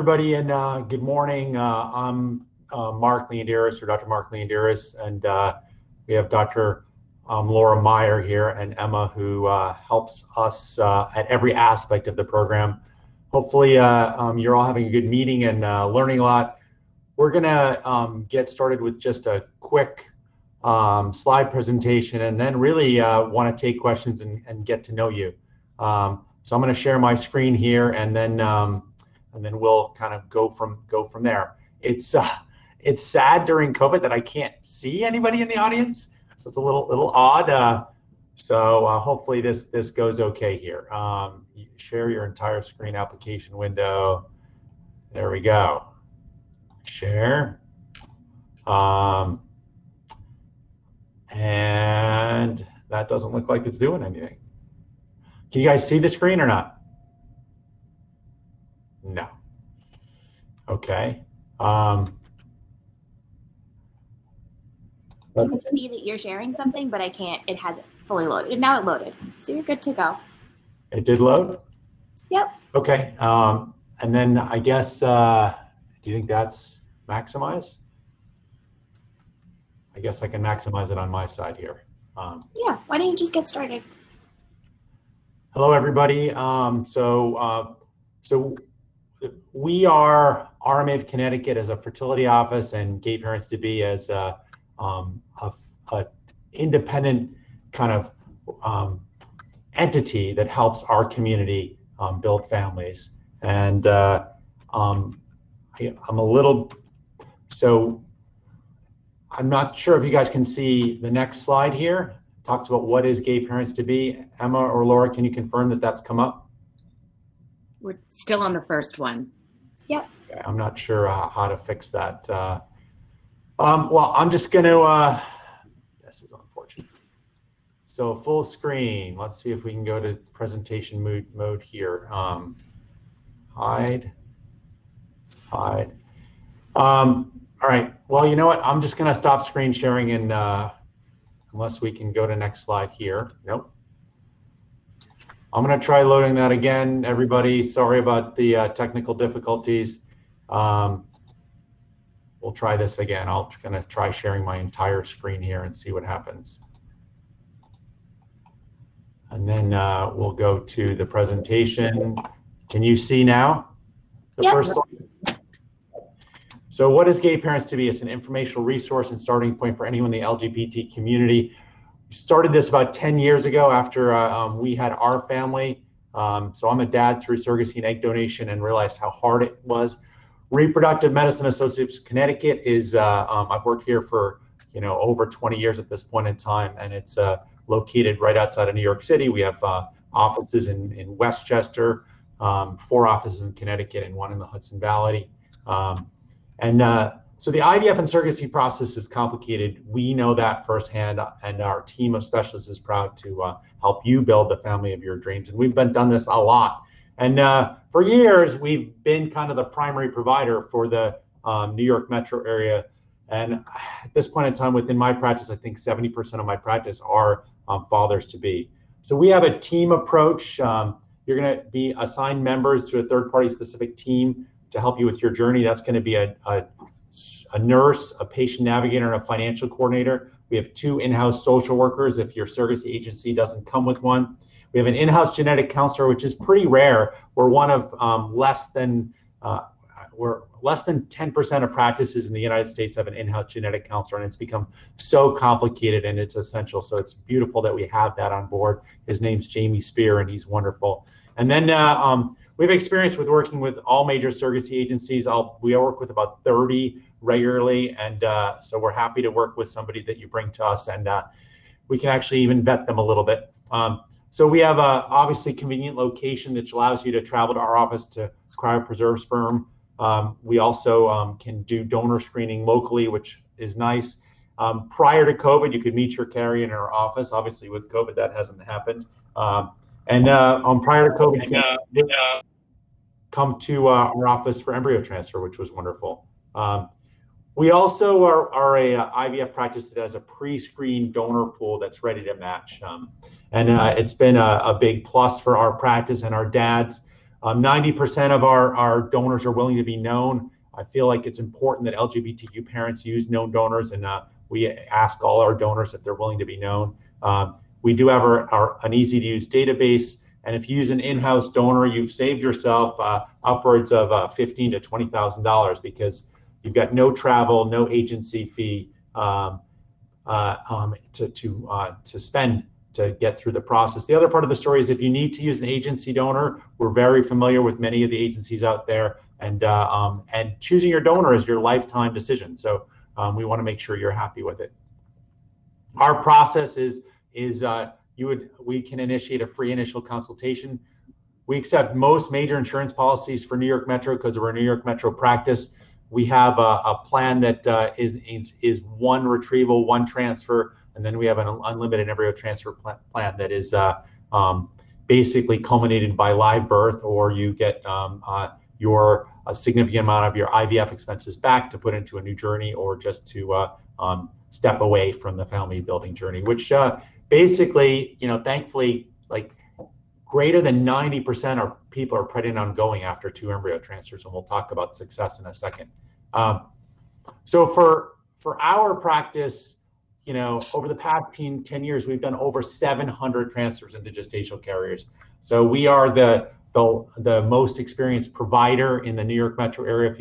Everybody, and good morning. I'm Mark Leonderis, or Dr. Mark Leonderis, and we have Dr. Laura Meyer here and Emma, who helps us at every aspect of the program. Hopefully, you're all having a good meeting and learning a lot. We're gonna get started with just a quick slide presentation, and then really want to take questions and get to know you. So I'm going to share my screen here, and then we'll kind of go from there. It's sad during COVID that I can't see anybody in the audience, so it's a little odd. So hopefully this goes okay here. Share your entire screen application window. There we go. Share. And that doesn't look like it's doing anything. Can you guys see the screen or not? No. Okay. I can see that you're sharing something, but I can't. It hasn't fully loaded. Now it loaded, so you're good to go. It did load? Yep. Okay. And then I guess, do you think that's maximize? I guess I can maximize it on my side here. Yeah. Why don't you just get started? Hello, everybody. So we are RMACT Connecticut as a fertility office, and Gay Parents to Be as a independent kind of entity that helps our community build families. And I'm not sure if you guys can see the next slide here. It talks about what is Gay Parents to Be. Emma or Laura, can you confirm that that's come up? We're still on the first one. Yep. Okay, I'm not sure how to fix that. Well, I'm just going to, this is unfortunate. So full screen, let's see if we can go to presentation mode here. Hide. All right, well, you know what? I'm just going to stop screen sharing, and unless we can go to next slide here. Nope. I'm going to try loading that again, everybody. Sorry about the technical difficulties. We'll try this again. I'm going to try sharing my entire screen here and see what happens. And then we'll go to the presentation. Can you see now? The first slide? So what is Gay Parents to Be? It's an informational resource and starting point for anyone in the LGBT community. We started this about 10 years ago after we had our family. So I'm a dad through surrogacy and egg donation, and realized how hard it was. Reproductive Medicine Associates of Connecticut is, I've worked here for over 20 years at this point in time, and it's located right outside of New York City. We have offices in Westchester, 4 offices in Connecticut, and 1 in the Hudson Valley. So the IVF and surrogacy process is complicated. We know that firsthand, and our team of specialists is proud to help you build the family of your dreams. And we've done this a lot. And for years, we've been kind of the primary provider for the New York metro area. And at this point in time, within my practice, I think 70% of my practice are fathers to be. So we have a team approach. You're going to be assigned members to a third-party specific team to help you with your journey. That's going to be a nurse, a patient navigator, and a financial coordinator. We have 2 in-house social workers if your surrogacy agency doesn't come with one. We have an in-house genetic counselor, which is pretty rare. We're one of less than 10% of practices in the United States have an in-house genetic counselor, and it's become so complicated, and it's essential. So it's beautiful that we have that on board. His name's Jamie Spear, and he's wonderful. And then we have experience with working with all major surrogacy agencies. We work with about 30 regularly, and so we're happy to work with somebody that you bring to us, and we can actually even vet them a little bit. So we have a obviously convenient location that allows you to travel to our office to cryopreserve sperm. We also can do donor screening locally, which is nice. Prior to COVID, you could meet your carrier in our office. Obviously, with COVID, that hasn't happened. And prior to COVID, you can come to our office for embryo transfer, which was wonderful. We also are a IVF practice that has a pre-screened donor pool that's ready to match. And it's been a big plus for our practice and our dads. 90% of our donors are willing to be known. I feel like it's important that LGBTQ parents use known donors, and we ask all our donors if they're willing to be known. We do have an easy-to-use database, and if you use an in-house donor, you've saved yourself upwards of $15,000 to $20,000 because you've got no travel, no agency fee to spend to get through the process. The other part of the story is if you need to use an agency donor, we're very familiar with many of the agencies out there, and choosing your donor is your lifetime decision. So we want to make sure you're happy with it. Our process is we can initiate a free initial consultation. We accept most major insurance policies for New York Metro because we're a New York Metro practice. We have a plan that is one retrieval, one transfer, and then we have an unlimited embryo transfer plan that is basically culminated by live birth, or you get a significant amount of your IVF expenses back to put into a new journey, or just to step away from the family building journey, which basically, thankfully, like greater than 90% of people are pregnant ongoing after 2 embryo transfers, and we'll talk about success in a second. So for our practice, over the past 10 years, we've done over 700 transfers into gestational carriers. So we are the most experienced provider in the New York Metro area.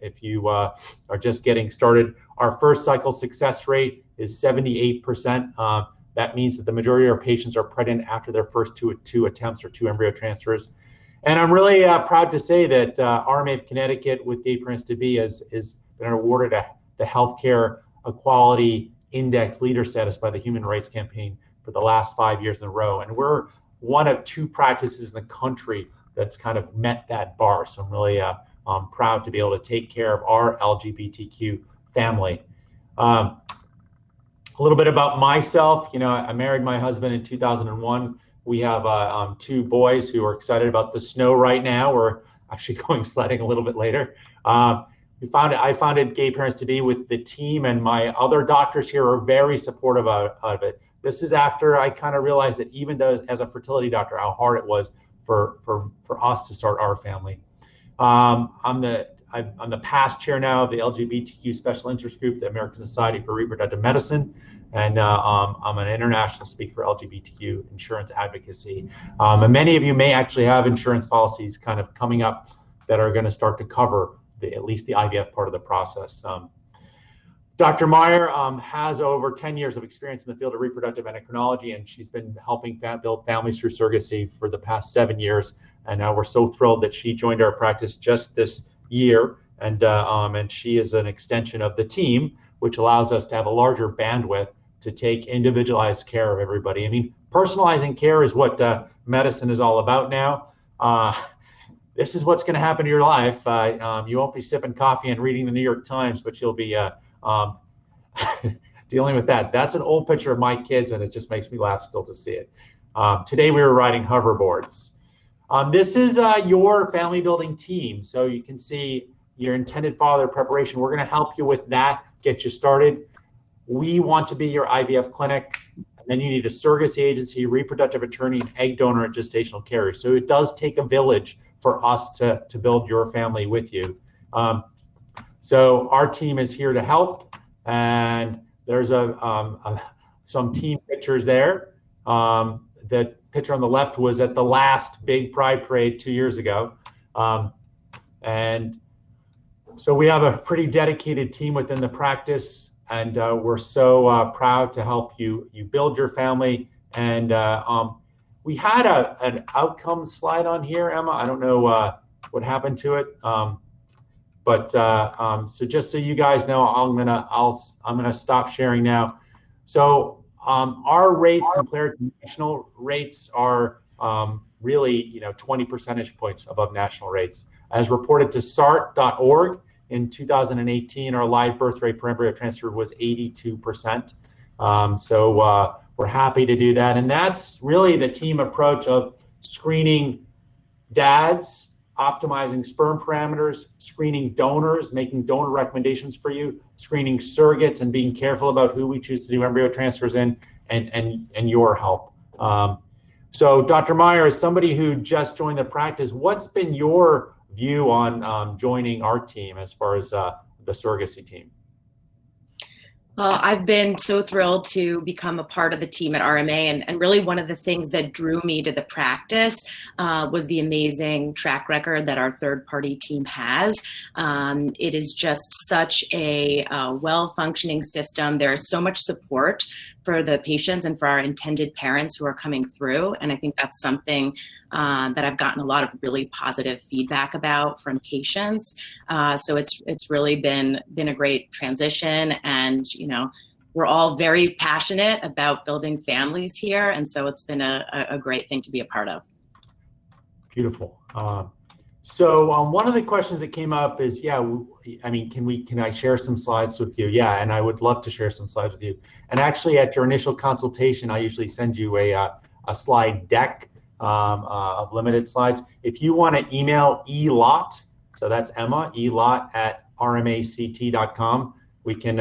If you are just getting started, our first cycle success rate is 78%. That means that the majority of our patients are pregnant after their first two attempts or 2 embryo transfers. And I'm really proud to say that RMA of Connecticut with Gay Parents to Be has been awarded the Healthcare Equality Index leader status by the Human Rights Campaign for the last 5 years in a row. And we're one of 2 practices in the country that's kind of met that bar. So I'm really proud to be able to take care of our LGBTQ family. A little bit about myself. I married my husband in 2001. We have 2 boys who are excited about the snow right now. We're actually going sledding a little bit later. I founded Gay Parents to Be with the team, and my other doctors here are very supportive of it. This is after I kind of realized that even though as a fertility doctor, how hard it was for us to start our family. I'm the past chair now of the LGBTQ Special Interest Group, the American Society for Reproductive Medicine, and I'm an international speaker for LGBTQ insurance advocacy. And many of you may actually have insurance policies kind of coming up that are going to start to cover at least the IVF part of the process. Dr. Meyer has over 10 years of experience in the field of reproductive endocrinology, and she's been helping build families through surrogacy for the past 7 years. And now we're so thrilled that she joined our practice just this year, and she is an extension of the team, which allows us to have a larger bandwidth to take individualized care of everybody. I mean, personalizing care is what medicine is all about now. This is what's going to happen to your life. You won't be sipping coffee and reading the New York Times, but you'll be dealing with that. That's an old picture of my kids, and it just makes me laugh still to see it. Today we were riding hoverboards. This is your family building team. So you can see your intended father preparation. We're going to help you with that, get you started. We want to be your IVF clinic. And then you need a surrogacy agency, reproductive attorney, and egg donor and gestational carrier. So it does take a village for us to build your family with you. So our team is here to help. And there's some team pictures there. The picture on the left was at the last big Pride Parade 2 years ago. And so we have a pretty dedicated team within the practice, and we're so proud to help you build your family. And we had an outcome slide on here, Emma. I don't know what happened to it. So just so you guys know, I'm gonna stop sharing now. So our rates compared to national rates are really 20 percentage points above national rates. As reported to SART.org in 2018, our live birth rate per embryo transfer was 82%. So we're happy to do that, and that's really the team approach of screening dads, optimizing sperm parameters, screening donors, making donor recommendations for you, screening surrogates, and being careful about who we choose to do embryo transfers in, and your help. So Dr. Meyer, as somebody who just joined the practice, what's been your view on joining our team as far as the surrogacy team? Well, I've been so thrilled to become a part of the team at RMA, and really one of the things that drew me to the practice was the amazing track record that our third-party team has. It is just such a well-functioning system. There is so much support for the patients and for our intended parents who are coming through, and I think that's something that I've gotten a lot of really positive feedback about from patients. So it's really been a great transition, and we're all very passionate about building families here, and so it's been a great thing to be a part of. Beautiful. So one of the questions that came up is, can I share some slides with you? Yeah, and I would love to share some slides with you. And actually, at your initial consultation, I usually send you a slide deck of limited slides. If you want to email ELOT, so that's Emma, ELOT at rmact.com, we can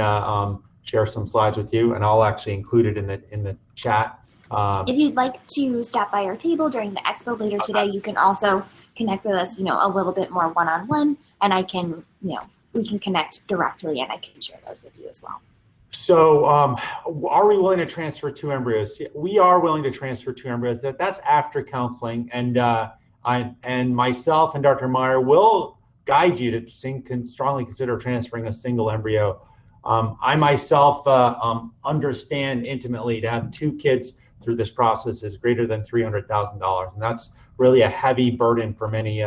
share some slides with you, and I'll actually include it in the chat. If you'd like to stop by our table during the expo later today, you can also connect with us, a little bit more one-on-one, and I can, we can connect directly, and I can share those with you as well. So are we willing to transfer 2 embryos? We are willing to transfer 2 embryos. That's after counseling, and myself and Dr. Meyer will guide you to strongly consider transferring a single embryo. I myself understand intimately to have 2 kids through this process is greater than $300,000, and that's really a heavy burden for many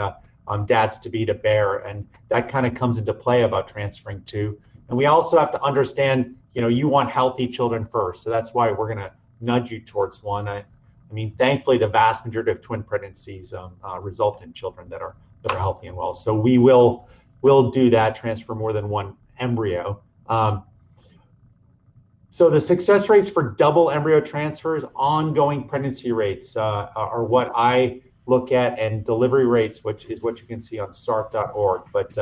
dads to bear, and that kind of comes into play about transferring 2. And we also have to understand, you want healthy children first, so that's why we're going to nudge you towards 1. I mean, thankfully, the vast majority of twin pregnancies result in children that are healthy and well. So we'll do that, transfer more than 1 embryo. So the success rates for double embryo transfers, ongoing pregnancy rates are what I look at, and delivery rates, which is what you can see on SART.org. But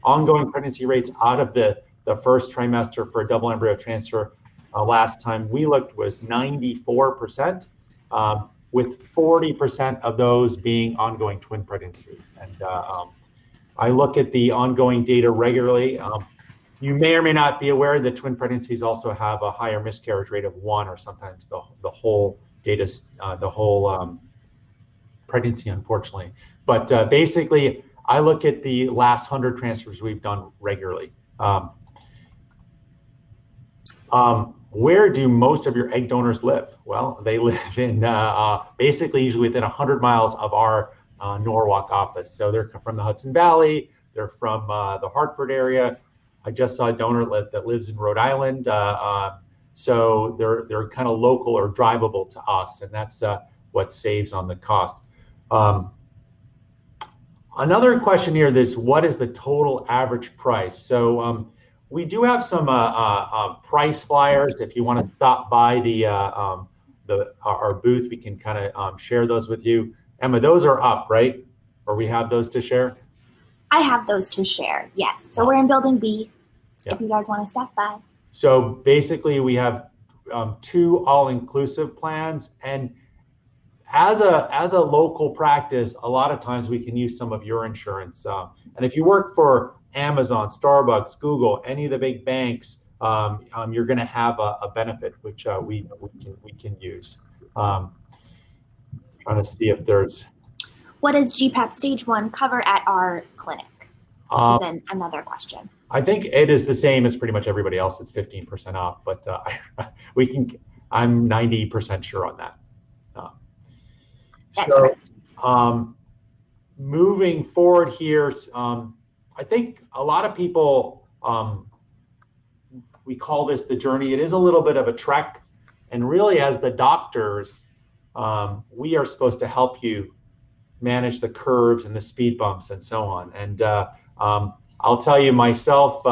ongoing pregnancy rates out of the first trimester for a double embryo transfer, last time we looked, was 94%, with 40% of those being ongoing twin pregnancies. And I look at the ongoing data regularly. You may or may not be aware that twin pregnancies also have a higher miscarriage rate of 1, or sometimes the whole pregnancy, unfortunately. But basically, I look at the last 100 transfers we've done regularly. Where do most of your egg donors live? Well, they live in basically usually within 100 miles of our Norwalk office. So they're from the Hudson Valley, they're from the Hartford area. I just saw a donor that lives in Rhode Island. So they're kind of local or drivable to us, and that's what saves on the cost. Another question here is, what is the total average price? So we do have some price flyers. If you want to stop by our booth, we can kind of share those with you. Emma, those are up, right? Or we have those to share? I have those to share, yes. So we're in Building B, if you guys want to stop by. So basically, we have 2 all-inclusive plans, and as a local practice, a lot of times we can use some of your insurance. And if you work for Amazon, Starbucks, Google, any of the big banks, you're going to have a benefit, which we can use. Trying to see if there's. What does GPAP stage 1 cover at our clinic? Is another question. I think it is the same as pretty much everybody else. It's 15% off, but I'm 90% sure on that. That's right. Moving forward here, I think a lot of people, we call this the journey. It is a little bit of a trek, and really as the doctors, we are supposed to help you manage the curves and the speed bumps and so on. And I'll tell you myself,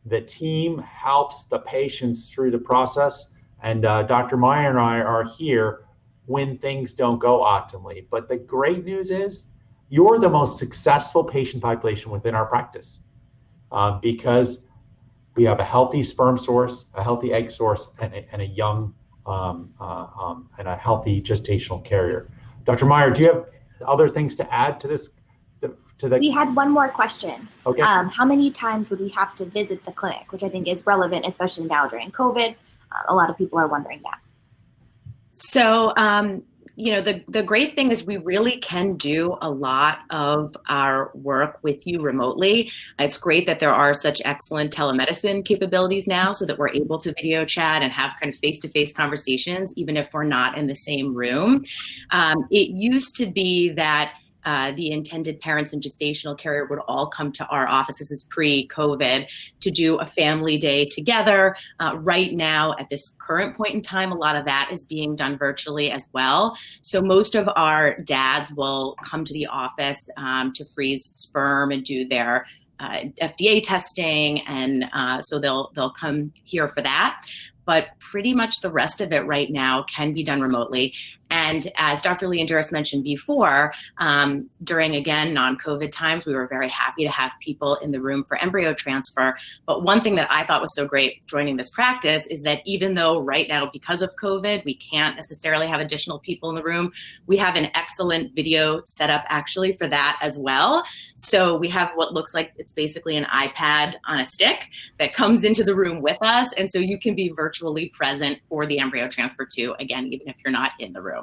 the team helps the patients through the process, and Dr. Meyer and I are here when things don't go optimally. But the great news is you're the most successful patient population within our practice, because we have a healthy sperm source, a healthy egg source, and a young and a healthy gestational carrier. Dr. Meyer, do you have other things to add to this? We had one more question. Okay. How many times would we have to visit the clinic, which I think is relevant, especially now during COVID. A lot of people are wondering that. So, you know, the great thing is we really can do a lot of our work with you remotely. It's great that there are such excellent telemedicine capabilities now so that we're able to video chat and have kind of face-to-face conversations, even if we're not in the same room. It used to be that the intended parents and gestational carrier would all come to our office. This is pre-COVID, to do a family day together. Right now, at this current point in time, a lot of that is being done virtually as well. So most of our dads will come to the office to freeze sperm and do their FDA testing, and so they'll come here for that. But pretty much the rest of it right now can be done remotely. And as Dr. Leandris mentioned before, during, again, non-COVID times, we were very happy to have people in the room for embryo transfer. But one thing that I thought was so great joining this practice is that even though right now, because of COVID, we can't necessarily have additional people in the room, we have an excellent video setup actually for that as well. So we have what looks like it's basically an iPad on a stick that comes into the room with us. And so you can be virtually present for the embryo transfer too, again, even if you're not in the room.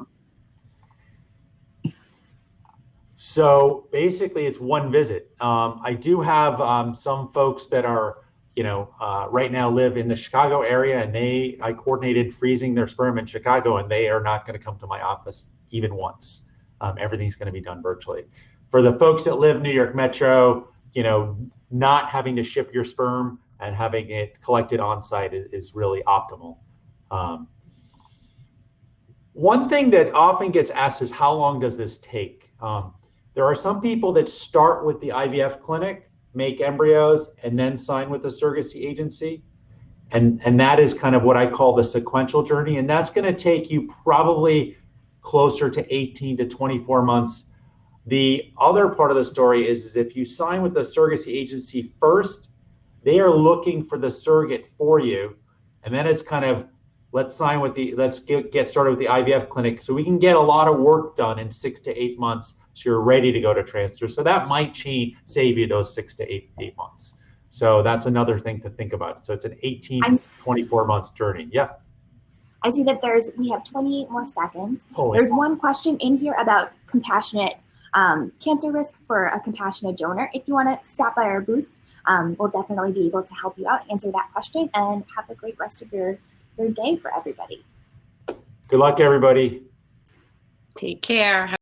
So basically it's one visit. I do have some folks that are, right now live in the Chicago area, and I coordinated freezing their sperm in Chicago, and they are not going to come to my office even once. Everything's going to be done virtually. For the folks that live New York Metro, not having to ship your sperm and having it collected on site is really optimal. One thing that often gets asked is, how long does this take? There are some people that start with the IVF clinic, make embryos, and then sign with the surrogacy agency. And that is kind of what I call the sequential journey. And that's going to take you probably closer to 18 to 24 months. The other part of the story is if you sign with the surrogacy agency first, they are looking for the surrogate for you. And then it's kind of, let's get started with the IVF clinic so we can get a lot of work done in 6 to 8 months so you're ready to go to transfer. So that might save you those 6 to 8 months. So that's another thing to think about. So it's an 18 to 24 months journey. Yeah. I see that we have 28 more seconds. Holy. There's one question in here about compassionate cancer risk for a compassionate donor. If you want to stop by our booth, we'll definitely be able to help you out, answer that question, and have a great rest of your day for everybody. Good luck, everybody. Take care.